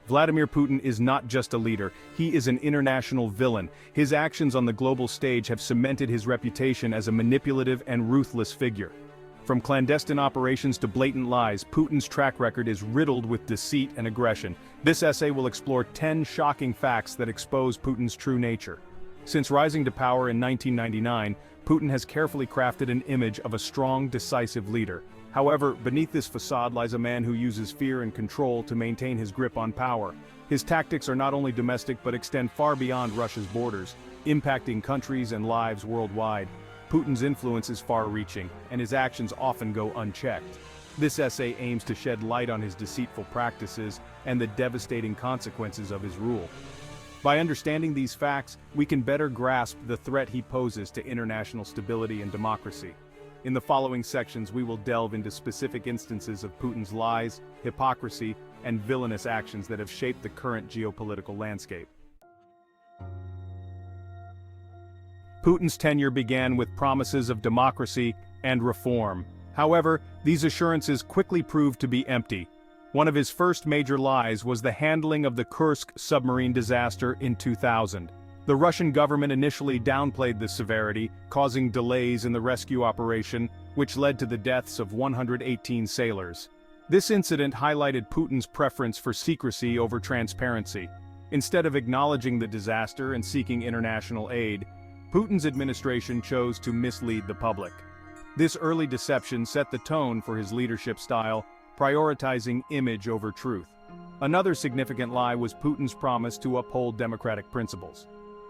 Vladimir Putin is not just a leader, he is an international villain. His actions on the global stage have cemented his reputation as a manipulative and ruthless figure. From clandestine operations to blatant lies, Putin's track record is riddled with deceit and aggression. This essay will explore 10 shocking facts that expose Putin's true nature. Since rising to power in 1999, Putin has carefully crafted an image of a strong, decisive leader. However, beneath this facade lies a man who uses fear and control to maintain his grip on power. His tactics are not only domestic but extend far beyond Russia's borders, impacting countries and lives worldwide. Putin's influence is far-reaching, and his actions often go unchecked. This essay aims to shed light on his deceitful practices and the devastating consequences of his rule. By understanding these facts, we can better grasp the threat he poses to international stability and democracy. In the following sections, we will delve into specific instances of Putin's lies, hypocrisy, and villainous actions that have shaped the current geopolitical landscape. Putin's tenure began with promises of democracy and reform. However, these assurances quickly proved to be empty. One of his first major lies was the handling of the Kursk submarine disaster in 2000. The Russian government initially downplayed the severity, causing delays in the rescue operation, which led to the deaths of 118 sailors. This incident highlighted Putin's preference for secrecy over transparency. Instead of acknowledging the disaster and seeking international aid, Putin's administration chose to mislead the public. This early deception set the tone for his leadership style, prioritizing image over truth. Another significant lie was Putin's promise to uphold democratic principles.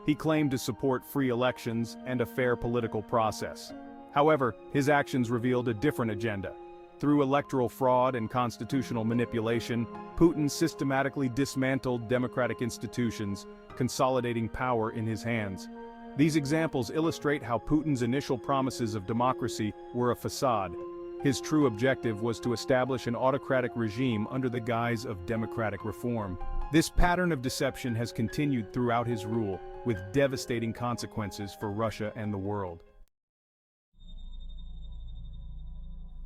He claimed to support free elections and a fair political process. However, his actions revealed a different agenda. Through electoral fraud and constitutional manipulation, Putin systematically dismantled democratic institutions, consolidating power in his hands. These examples illustrate how Putin's initial promises of democracy were a facade. His true objective was to establish an autocratic regime under the guise of democratic reform. This pattern of deception has continued throughout his rule, with devastating consequences for Russia and the world.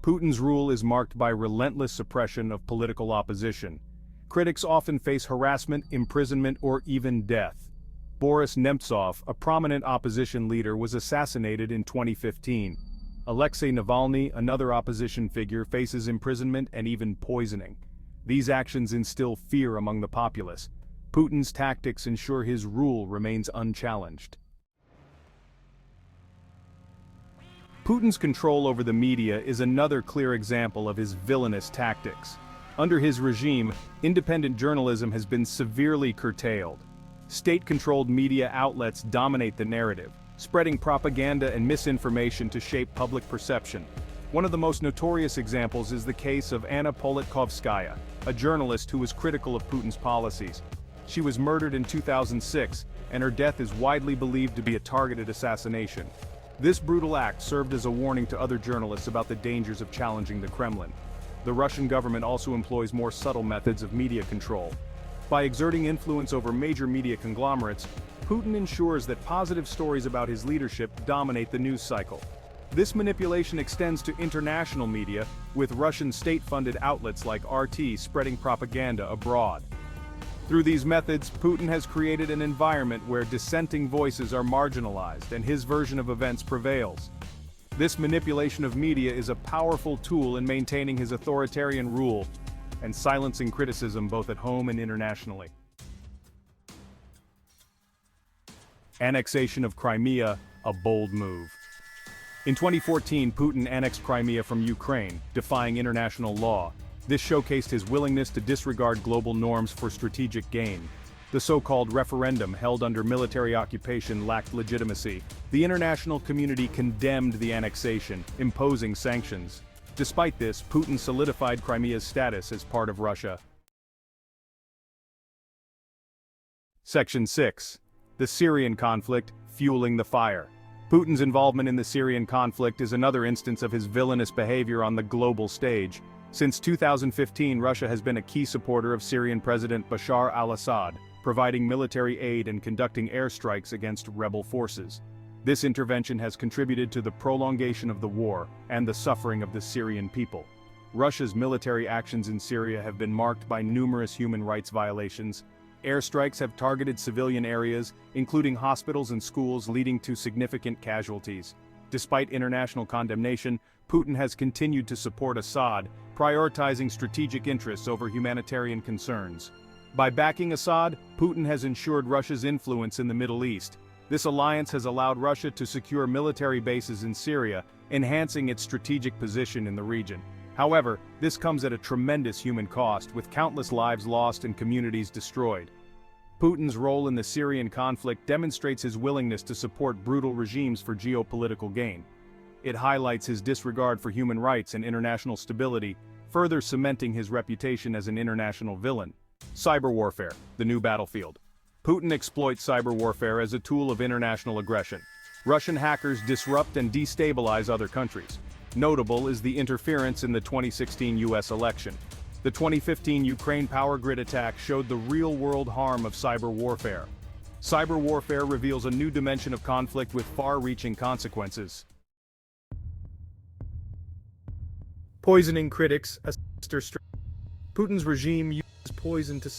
Putin's rule is marked by relentless suppression of political opposition. Critics often face harassment, imprisonment, or even death. Boris Nemtsov, a prominent opposition leader, was assassinated in 2015. Alexei Navalny, another opposition figure, faces imprisonment and even poisoning. These actions instill fear among the populace. Putin's tactics ensure his rule remains unchallenged. Putin's control over the media is another clear example of his villainous tactics. Under his regime, independent journalism has been severely curtailed. State-controlled media outlets dominate the narrative, spreading propaganda and misinformation to shape public perception. One of the most notorious examples is the case of Anna Politkovskaya, a journalist who was critical of Putin's policies. She was murdered in 2006, and her death is widely believed to be a targeted assassination. This brutal act served as a warning to other journalists about the dangers of challenging the Kremlin. The Russian government also employs more subtle methods of media control. By exerting influence over major media conglomerates, Putin ensures that positive stories about his leadership dominate the news cycle. This manipulation extends to international media, with Russian state-funded outlets like RT spreading propaganda abroad. Through these methods, Putin has created an environment where dissenting voices are marginalized and his version of events prevails. This manipulation of media is a powerful tool in maintaining his authoritarian rule and silencing criticism both at home and internationally. Annexation of Crimea, a bold move. In 2014, Putin annexed Crimea from Ukraine, defying international law. This showcased his willingness to disregard global norms for strategic gain. The so-called referendum held under military occupation lacked legitimacy. The international community condemned the annexation, imposing sanctions. Despite this, Putin solidified Crimea's status as part of Russia. Section 6. The Syrian conflict, fueling the fire. Putin's involvement in the Syrian conflict is another instance of his villainous behavior on the global stage. Since 2015, Russia has been a key supporter of Syrian President Bashar al-Assad, providing military aid and conducting airstrikes against rebel forces. This intervention has contributed to the prolongation of the war and the suffering of the Syrian people. Russia's military actions in Syria have been marked by numerous human rights violations. Airstrikes have targeted civilian areas, including hospitals and schools, leading to significant casualties. Despite international condemnation, Putin has continued to support Assad, prioritizing strategic interests over humanitarian concerns. By backing Assad, Putin has ensured Russia's influence in the Middle East. This alliance has allowed Russia to secure military bases in Syria, enhancing its strategic position in the region. However, this comes at a tremendous human cost, with countless lives lost and communities destroyed. Putin's role in the Syrian conflict demonstrates his willingness to support brutal regimes for geopolitical gain. It highlights his disregard for human rights and international stability, further cementing his reputation as an international villain. Cyber warfare, the new battlefield. Putin exploits cyber warfare as a tool of international aggression. Russian hackers disrupt and destabilize other countries. Notable is the interference in the 2016 US election. The 2015 Ukraine power grid attack showed the real-world harm of cyber warfare. Cyber warfare reveals a new dimension of conflict with far-reaching consequences. Poisoning critics, a sinister strategy. Putin's regime uses poison to...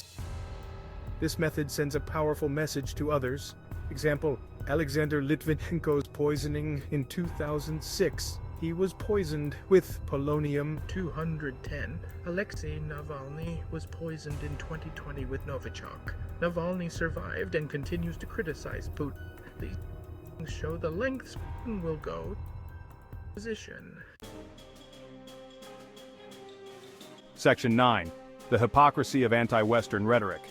This method sends a powerful message to others. Example, Alexander Litvinenko's poisoning in 2006. He was poisoned with polonium-210. Alexei Navalny was poisoned in 2020 with Novichok. Navalny survived and continues to criticize Putin. These things show the lengths Putin will go. Position. Section 9. The hypocrisy of anti-Western rhetoric.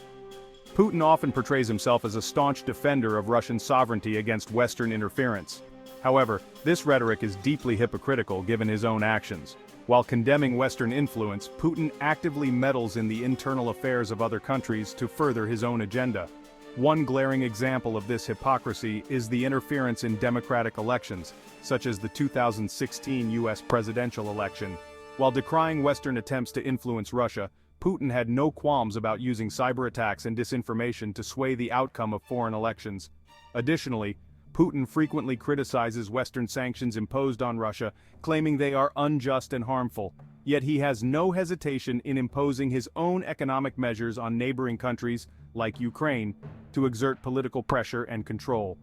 Putin often portrays himself as a staunch defender of Russian sovereignty against Western interference. However, this rhetoric is deeply hypocritical given his own actions. While condemning Western influence, Putin actively meddles in the internal affairs of other countries to further his own agenda. One glaring example of this hypocrisy is the interference in democratic elections, such as the 2016 US presidential election. While decrying Western attempts to influence Russia, Putin had no qualms about using cyber attacks and disinformation to sway the outcome of foreign elections. Additionally, Putin frequently criticizes Western sanctions imposed on Russia, claiming they are unjust and harmful. Yet he has no hesitation in imposing his own economic measures on neighboring countries, like Ukraine, to exert political pressure and control.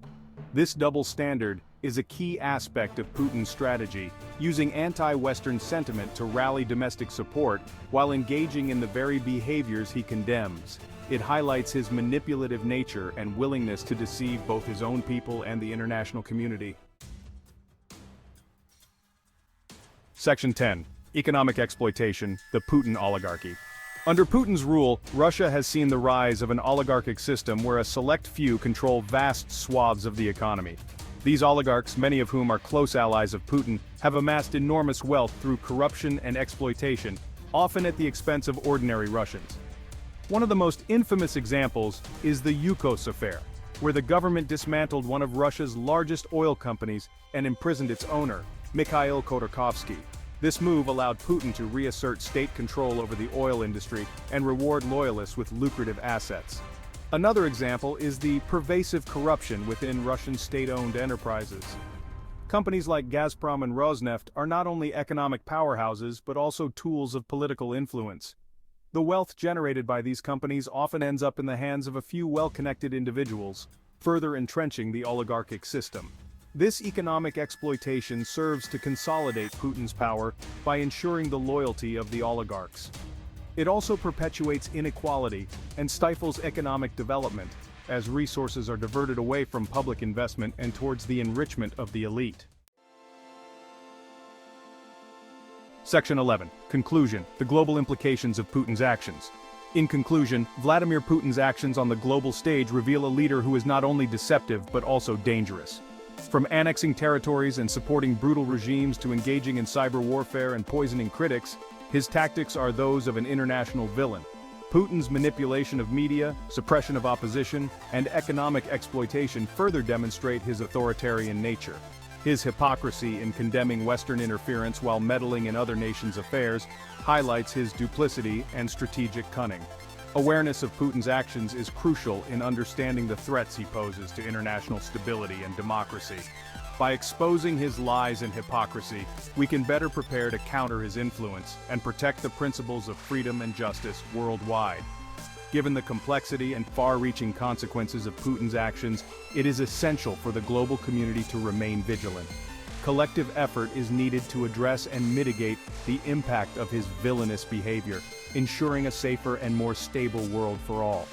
This double standard is a key aspect of Putin's strategy, using anti-Western sentiment to rally domestic support while engaging in the very behaviors he condemns. It highlights his manipulative nature and willingness to deceive both his own people and the international community. Section 10. Economic exploitation, the Putin Oligarchy. Under Putin's rule, Russia has seen the rise of an oligarchic system where a select few control vast swaths of the economy. These oligarchs, many of whom are close allies of Putin, have amassed enormous wealth through corruption and exploitation, often at the expense of ordinary Russians. One of the most infamous examples is the Yukos affair, where the government dismantled one of Russia's largest oil companies and imprisoned its owner, Mikhail Khodorkovsky. This move allowed Putin to reassert state control over the oil industry and reward loyalists with lucrative assets. Another example is the pervasive corruption within Russian state-owned enterprises. Companies like Gazprom and Rosneft are not only economic powerhouses but also tools of political influence. The wealth generated by these companies often ends up in the hands of a few well-connected individuals, further entrenching the oligarchic system. This economic exploitation serves to consolidate Putin's power by ensuring the loyalty of the oligarchs. It also perpetuates inequality and stifles economic development, as resources are diverted away from public investment and towards the enrichment of the elite. Section 11. Conclusion. The global implications of Putin's actions. In conclusion, Vladimir Putin's actions on the global stage reveal a leader who is not only deceptive but also dangerous. From annexing territories and supporting brutal regimes to engaging in cyber warfare and poisoning critics, his tactics are those of an international villain. Putin's manipulation of media, suppression of opposition, and economic exploitation further demonstrate his authoritarian nature. His hypocrisy in condemning Western interference while meddling in other nations' affairs highlights his duplicity and strategic cunning. Awareness of Putin's actions is crucial in understanding the threats he poses to international stability and democracy. By exposing his lies and hypocrisy, we can better prepare to counter his influence and protect the principles of freedom and justice worldwide. Given the complexity and far-reaching consequences of Putin's actions, it is essential for the global community to remain vigilant. Collective effort is needed to address and mitigate the impact of his villainous behavior, ensuring a safer and more stable world for all.